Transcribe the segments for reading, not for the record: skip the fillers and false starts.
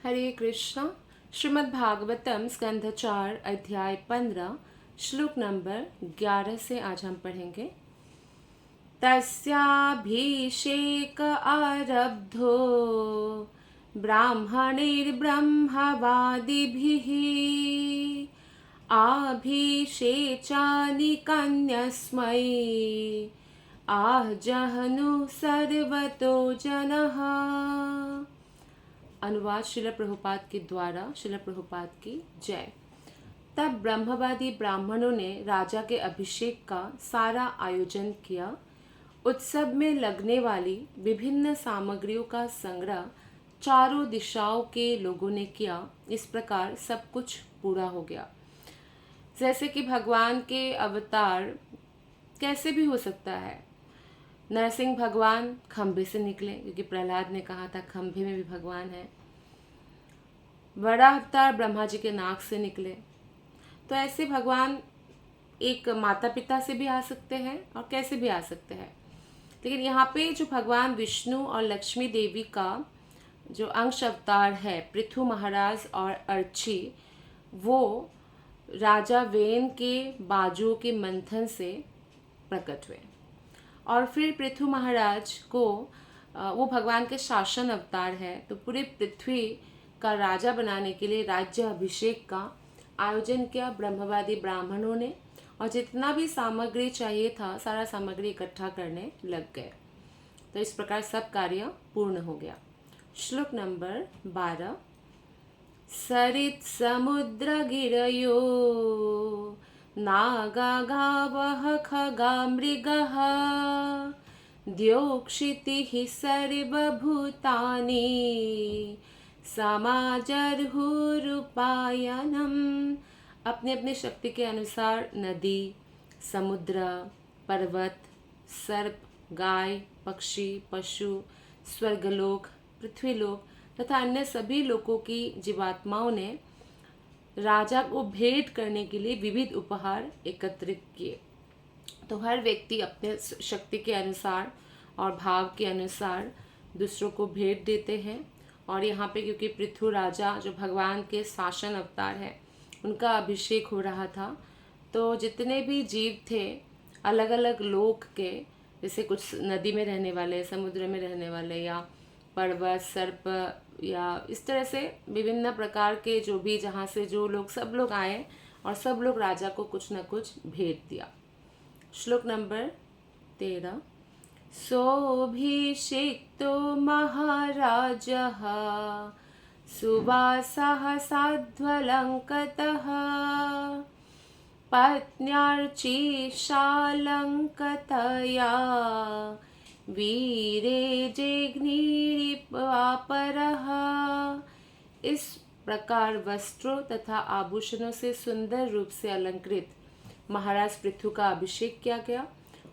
हरे कृष्णा। श्रीमद् भागवतम स्कंध 4 अध्याय 15 श्लोक नंबर 11 से आज हम पढ़ेंगे। तस्याभिषेक आरब्धो ब्राह्मणैर्ब्रह्मवादिभिः आभिषेचानि कन्यस्मै आजहनु सर्वतो जनः। अनुवाद शिल प्रभुपाद के द्वारा। शिल प्रभुपाद की जय। तब ब्रह्मवादी ब्राह्मणों ने राजा के अभिषेक का सारा आयोजन किया। उत्सव में लगने वाली विभिन्न सामग्रियों का संग्रह चारों दिशाओं के लोगों ने किया। इस प्रकार सब कुछ पूरा हो गया। जैसे कि भगवान के अवतार कैसे भी हो सकता है। नरसिंह भगवान खंभे से निकले, क्योंकि प्रहलाद ने कहा था खंभे में भी भगवान है। बड़ा अवतार ब्रह्मा जी के नाक से निकले। तो ऐसे भगवान एक माता पिता से भी आ सकते हैं और कैसे भी आ सकते हैं। लेकिन यहाँ पे जो भगवान विष्णु और लक्ष्मी देवी का जो अंश अवतार है, पृथु महाराज और अर्ची, वो राजा वेन के बाजुओं के मंथन से प्रकट हुए। और फिर पृथु महाराज को वो भगवान के शासन अवतार है, तो पूरे पृथ्वी का राजा बनाने के लिए राज्य अभिषेक का आयोजन किया ब्रह्मवादी ब्राह्मणों ने। और जितना भी सामग्री चाहिए था सारा सामग्री इकट्ठा करने लग गए। तो इस प्रकार सब कार्य पूर्ण हो गया। श्लोक नंबर 12। सरित समुद्र गिरयो नागा गावः खगा मृगः द्योक्षितिः सर्वभूतानि समाजर्हुरुपायनम्। अपने अपने शक्ति के अनुसार नदी, समुद्र, पर्वत, सर्प, गाय, पक्षी, पशु, स्वर्गलोक, पृथ्वीलोक तथा अन्य सभी लोकों की जीवात्माओं ने राजा को भेंट करने के लिए विविध उपहार एकत्रित किए। तो हर व्यक्ति अपने शक्ति के अनुसार और भाव के अनुसार दूसरों को भेंट देते हैं। और यहाँ पे क्योंकि पृथु राजा जो भगवान के शासन अवतार है, उनका अभिषेक हो रहा था, तो जितने भी जीव थे अलग अलग लोक के, जैसे कुछ नदी में रहने वाले, समुद्र में रहने वाले, या पर्वत, सर्प, या इस तरह से विभिन्न प्रकार के जो भी जहाँ से जो लोग, सब लोग आए और सब लोग राजा को कुछ न कुछ भेंट दिया। श्लोक नंबर 13। सोऽभिषिक्तो महाराजः सुवासः साध्वलङ्कतः पत्न्यार्चिषालङ्कतया वीरे जिघ्निरिवापरः। इस प्रकार वस्त्रों तथा आभूषणों से सुंदर रूप से अलंकृत महाराज पृथु का अभिषेक किया गया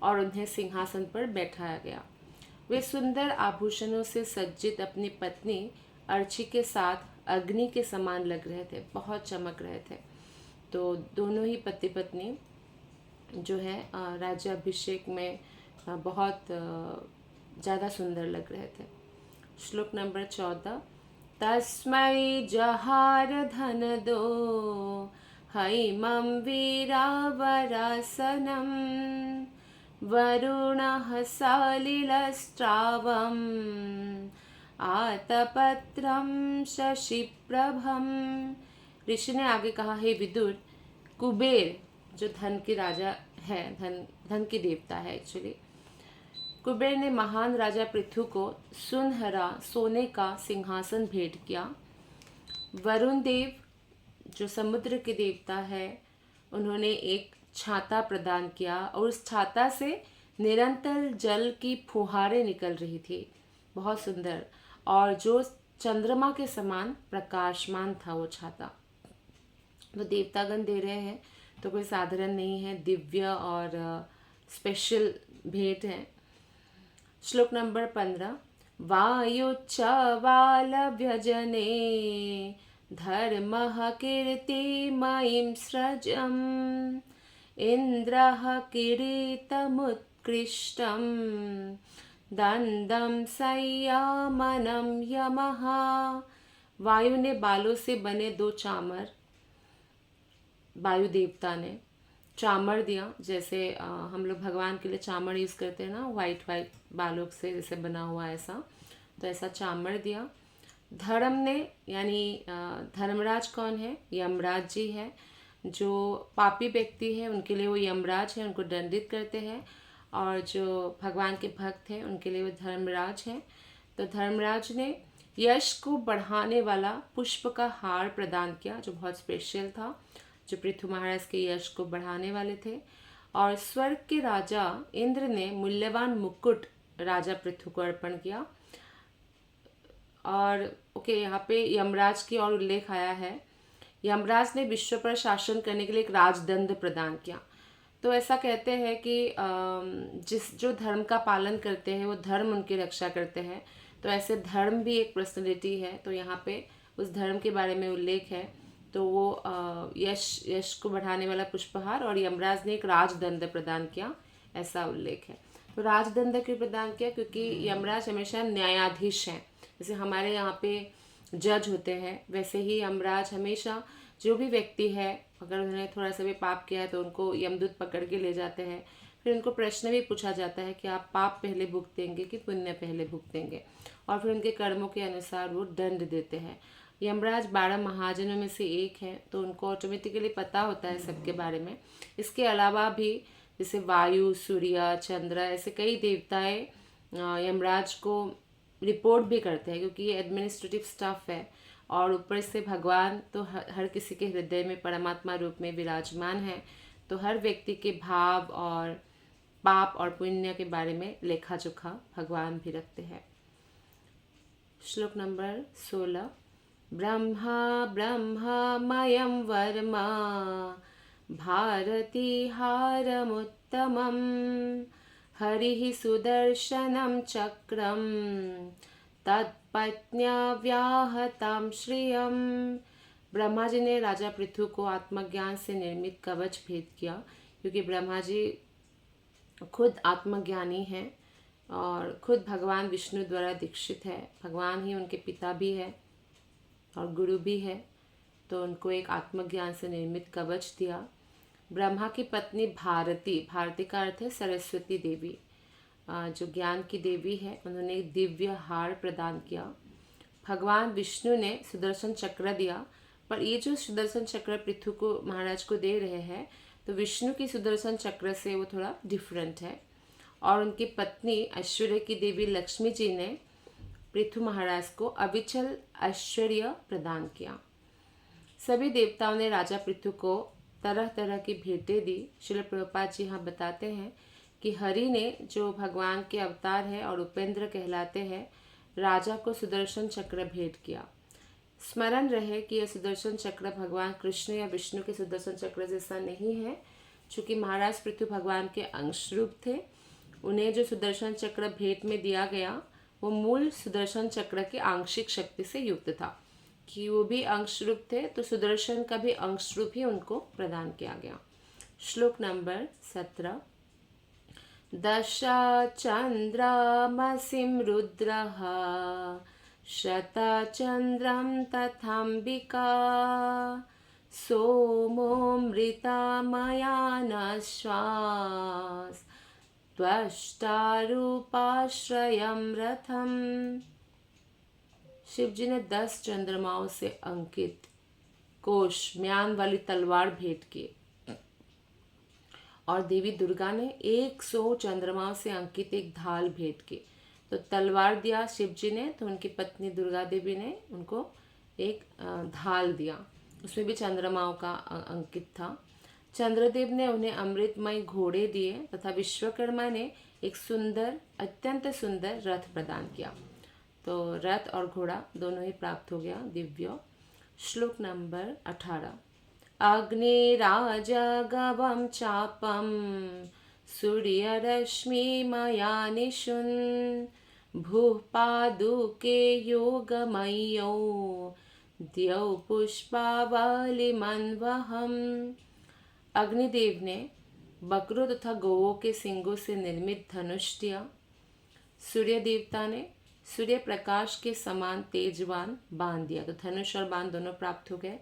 और उन्हें सिंहासन पर बैठाया गया। वे सुंदर आभूषणों से सज्जित अपनी पत्नी अर्ची के साथ अग्नि के समान लग रहे थे, बहुत चमक रहे थे। तो दोनों ही पति पत्नी जो है राज्याभिषेक में बहुत ज़्यादा सुंदर लग रहे थे। श्लोक नंबर 14। तस्मै जहार धन दो हैमं वीरावरासनं वरुणः सलिलस्त्रावम् आतपत्रं शशिप्रभम। ऋषि ने आगे कहा, हे विदुर, कुबेर जो धन के राजा है, धन के देवता है एक्चुअली, कुबेर ने महान राजा पृथु को सुनहरा सोने का सिंहासन भेंट किया। वरुण देव जो समुद्र के देवता है, उन्होंने एक छाता प्रदान किया और उस छाता से निरंतर जल की फुहारें निकल रही थी, बहुत सुंदर, और जो चंद्रमा के समान प्रकाशमान था वो छाता। तो देवतागण दे रहे हैं तो कोई साधारण नहीं है, दिव्य और स्पेशल भेंट है। श्लोक नंबर 15। वायुच्चवालव्यजने धर्मः कीर्तिमयीं स्रजम् इन्द्रः किरीटमुत्कृष्टं दंदम संयामनम यमः वायु ने बालों से बने 2 चामर, वायु देवता ने चामर दिया। जैसे हम लोग भगवान के लिए चामर यूज़ करते हैं ना, वाइट वाइट बालों से जैसे बना हुआ ऐसा, तो ऐसा चामर दिया। धर्म ने यानी धर्मराज कौन है? यमराज जी है। जो पापी व्यक्ति है उनके लिए वो यमराज है, उनको दंडित करते हैं। और जो भगवान के भक्त हैं उनके लिए वो धर्मराज हैं। तो धर्मराज ने यश को बढ़ाने वाला पुष्प का हार प्रदान किया, जो बहुत स्पेशल था, जो पृथु महाराज के यश को बढ़ाने वाले थे। और स्वर्ग के राजा इंद्र ने मूल्यवान मुकुट राजा पृथु को अर्पण किया। और यहाँ पे यमराज की और उल्लेख आया है। यमराज ने विश्व पर शासन करने के लिए एक राजदंड प्रदान किया। तो ऐसा कहते हैं कि जो धर्म का पालन करते हैं वो धर्म उनकी रक्षा करते हैं। तो ऐसे धर्म भी एक पर्सनैलिटी है, तो यहाँ पे उस धर्म के बारे में उल्लेख है। तो वो यश को बढ़ाने वाला पुष्पहार, और यमराज ने एक राजदंड प्रदान किया, ऐसा उल्लेख है। तो राजदंड क्यों प्रदान किया? क्योंकि यमराज हमेशा न्यायाधीश हैं। जैसे हमारे यहाँ पे जज होते हैं, वैसे ही यमराज हमेशा जो भी व्यक्ति है, अगर उन्होंने थोड़ा सा भी पाप किया है तो उनको यमदूत पकड़ के ले जाते हैं। फिर उनको प्रश्न भी पूछा जाता है कि आप पाप पहले भुगतेंगे कि पुण्य पहले भुगतेंगे, और फिर उनके कर्मों के अनुसार वो दंड देते हैं। यमराज 12 महाजनों में से एक है, तो उनको ऑटोमेटिकली पता होता है सबके बारे में। इसके अलावा भी जैसे वायु, सूर्य, चंद्र, ऐसे कई देवताएं यमराज को रिपोर्ट भी करते हैं, क्योंकि ये एडमिनिस्ट्रेटिव स्टाफ है। और ऊपर से भगवान तो हर किसी के हृदय में परमात्मा रूप में विराजमान है, तो हर व्यक्ति के भाव और पाप और पुण्य के बारे में लेखा जोखा भगवान भी रखते हैं। श्लोक नंबर 16। ब्रह्मा ब्रह्ममयं वर्मा भारती हारमुत्तमं हरिः सुदर्शनं चक्रं तत्पत्न्या व्याहतां श्रियं। ब्रह्मा जी ने राजा पृथु को आत्मज्ञान से निर्मित कवच भेंट किया, क्योंकि ब्रह्मा जी खुद आत्मज्ञानी हैं और खुद भगवान विष्णु द्वारा दीक्षित है। भगवान ही उनके पिता भी है और गुरु भी है, तो उनको एक आत्मज्ञान से निर्मित कवच दिया। ब्रह्मा की पत्नी भारती, भारती का अर्थ है सरस्वती देवी, जो ज्ञान की देवी है, उन्होंने एक दिव्य हार प्रदान किया। भगवान विष्णु ने सुदर्शन चक्र दिया, पर ये जो सुदर्शन चक्र पृथु को महाराज को दे रहे हैं, तो विष्णु की सुदर्शन चक्र से वो थोड़ा डिफरेंट है। और उनकी पत्नी ऐश्वर्य की देवी लक्ष्मी जी ने पृथु महाराज को अविचल ऐश्वर्य प्रदान किया। सभी देवताओं ने राजा पृथु को तरह तरह की भेंटें दी। श्रील प्रभुपाद जी यहाँ बताते हैं कि हरि ने, जो भगवान के अवतार है और उपेंद्र कहलाते हैं, राजा को सुदर्शन चक्र भेंट किया। स्मरण रहे कि यह सुदर्शन चक्र भगवान कृष्ण या विष्णु के सुदर्शन चक्र जैसा नहीं है। चूँकि महाराज पृथु भगवान के अंश रूप थे, उन्हें जो सुदर्शन चक्र भेंट में दिया गया वो मूल सुदर्शन चक्र की आंशिक शक्ति से युक्त था, कि वो भी अंश रूप थे, तो सुदर्शन का भी अंश रूप ही उनको प्रदान किया गया। श्लोक नंबर 17। दश चंद्रमसिं रुद्रः शतचंद्रं तथांबिका सोमोऽमृतमयानश्वास त्वष्टारूपाश्रयं रथम। शिव जी ने 10 चंद्रमाओं से अंकित कोश म्यान वाली तलवार भेंट की, और देवी दुर्गा ने 100 चंद्रमाओं से अंकित एक ढाल भेंट की। तो तलवार दिया शिव जी ने, तो उनकी पत्नी दुर्गा देवी ने उनको एक ढाल दिया, उसमें भी चंद्रमाओं का अंकित था। चंद्रदेव ने उन्हें अमृतमय घोड़े दिए, तथा विश्वकर्मा ने एक सुंदर, अत्यंत सुंदर रथ प्रदान किया। तो रथ और घोड़ा दोनों ही प्राप्त हो गया दिव्य। श्लोक नंबर 18। अग्निराजगवं चापं सूर्यरश्मिमया निशुन् भूः पादुके योगमय्यौ द्यौ पुष्पावलिमन्वहम्। अग्निदेव ने बकरों तथा गौओं के सींगों से निर्मित धनुष दिया। सूर्य देवता ने सूर्य प्रकाश के समान तेजवान बांध दिया। तो धनुष और बाण दोनों प्राप्त हो गए।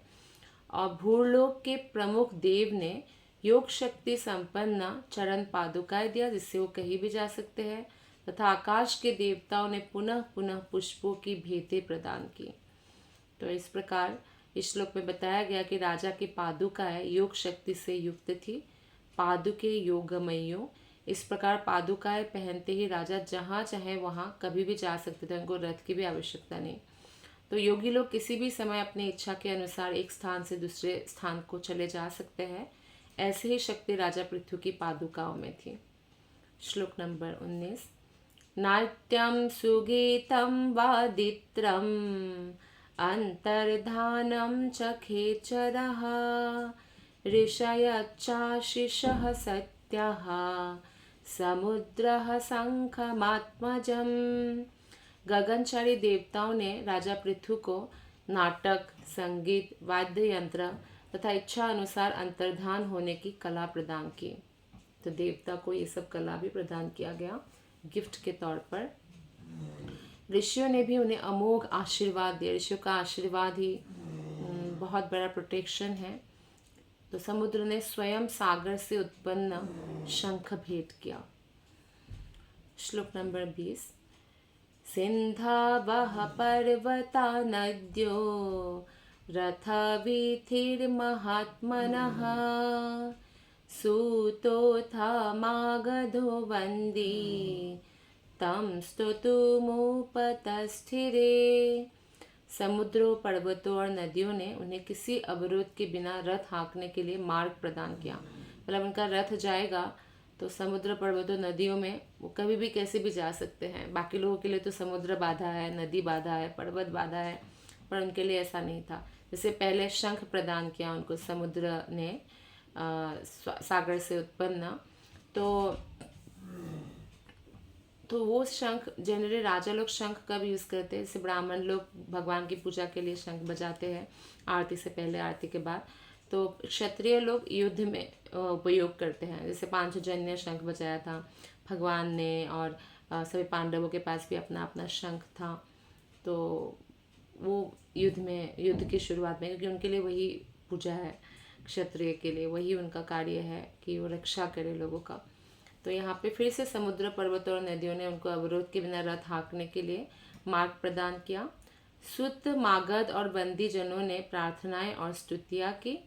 और भूलोक के प्रमुख देव ने योग शक्ति संपन्न चरण पादुकाएं दिया, जिससे वो कहीं भी जा सकते हैं। तथा आकाश के देवताओं ने पुनः पुनः पुष्पों की भेंटें प्रदान की। तो इस प्रकार इस श्लोक में बताया गया कि राजा की पादुकाएं योग शक्ति से युक्त थी। पादुके योगमयो। इस प्रकार पादुकाएं पहनते ही राजा जहाँ चाहे वहाँ कभी भी जा सकते थे, उनको रथ की भी आवश्यकता नहीं। तो योगी लोग किसी भी समय अपनी इच्छा के अनुसार एक स्थान से दूसरे स्थान को चले जा सकते हैं। ऐसे ही शक्ति राजा पृथु की पादुकाओं में थी। श्लोक नंबर 19। नाट्यम सुगीतम वादित्रम अंतर्धानम च खेचरः ऋषयच्चाशिषः सत्यः समुद्रः शंखमात्मजम्। गगनचारी देवताओं ने राजा पृथु को नाटक, संगीत, वाद्य यंत्र तथा इच्छा अनुसार अंतर्धान होने की कला प्रदान की। तो देवता को ये सब कला भी प्रदान किया गया गिफ्ट के तौर पर। ऋषियों ने भी उन्हें अमोघ आशीर्वाद दिया। ऋषियों का आशीर्वाद ही बहुत बड़ा प्रोटेक्शन है। तो समुद्र ने स्वयं सागर से उत्पन्न शंख भेंट किया। श्लोक नंबर 20। सिंधावः पर्वता नद्यो रथवीथिर्महात्मनः सूतोऽथा मागधो वन्दी तम स्तुतुमुपतस्थिरे। समुद्रों, पर्वतों और नदियों ने उन्हें किसी अवरोध के बिना रथ हाँकने के लिए मार्ग प्रदान किया। मतलब उनका रथ जाएगा तो समुद्र, पर्वतों, नदियों में वो कभी भी कैसे भी जा सकते हैं। बाकी लोगों के लिए तो समुद्र बाधा है, नदी बाधा है, पर्वत बाधा है, पर उनके लिए ऐसा नहीं था। जैसे पहले शंख प्रदान किया उनको समुद्र ने सागर से उत्पन्न। तो वो शंख जनरली राजा लोग शंख कब यूज़ करते हैं, जैसे ब्राह्मण लोग भगवान की पूजा के लिए शंख बजाते हैं, आरती से पहले, आरती के बाद। तो क्षत्रिय लोग युद्ध में उपयोग करते हैं। जैसे पांचजन्य शंख बजाया था भगवान ने, और सभी पांडवों के पास भी अपना अपना शंख था। तो वो युद्ध की शुरुआत में, क्योंकि उनके लिए वही पूजा है, क्षत्रिय के लिए वही उनका कार्य है कि वो रक्षा करे लोगों का। तो यहाँ पे फिर से समुद्र, पर्वतों और नदियों ने उनको अवरोध के बिना रथ हाँकने के लिए मार्ग प्रदान किया। सुत, मागध और बंदी जनों ने प्रार्थनाएं और स्तुतियाँ की।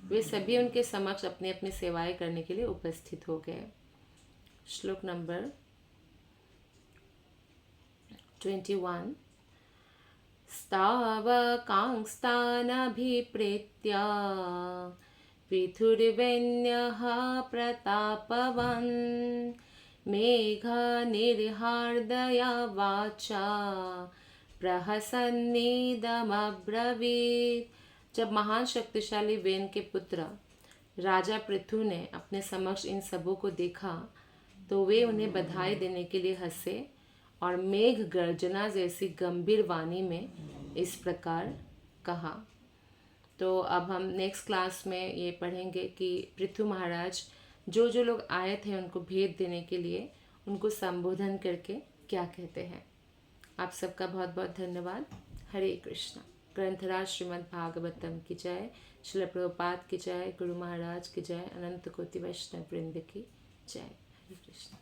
वे सभी उनके समक्ष अपनी अपनी सेवाएं करने के लिए उपस्थित हो गए। श्लोक नंबर 21। स्तावकांस्तानभिप्रेत्य पृथुर्वेण्यः प्रतापवान् मेघनिर्हार्दया वाचा प्रहसन्निदमब्रवीत्। जब महान शक्तिशाली वेन के पुत्र राजा पृथु ने अपने समक्ष इन सबों को देखा तो वे उन्हें बधाई देने के लिए हंसे और मेघ गर्जना जैसी गंभीर वाणी में इस प्रकार कहा। तो अब हम नेक्स्ट क्लास में ये पढ़ेंगे कि पृथु महाराज जो जो लोग आए थे उनको भेंट देने के लिए उनको संबोधन करके क्या कहते हैं। आप सबका बहुत बहुत धन्यवाद। हरे कृष्णा। ग्रंथराज श्रीमद् भागवतम की जय, श्रील प्रभुपाद की जय, गुरु महाराज की जय, अनंत कोटि वैष्णव वृंद की जय। हरे कृष्णा।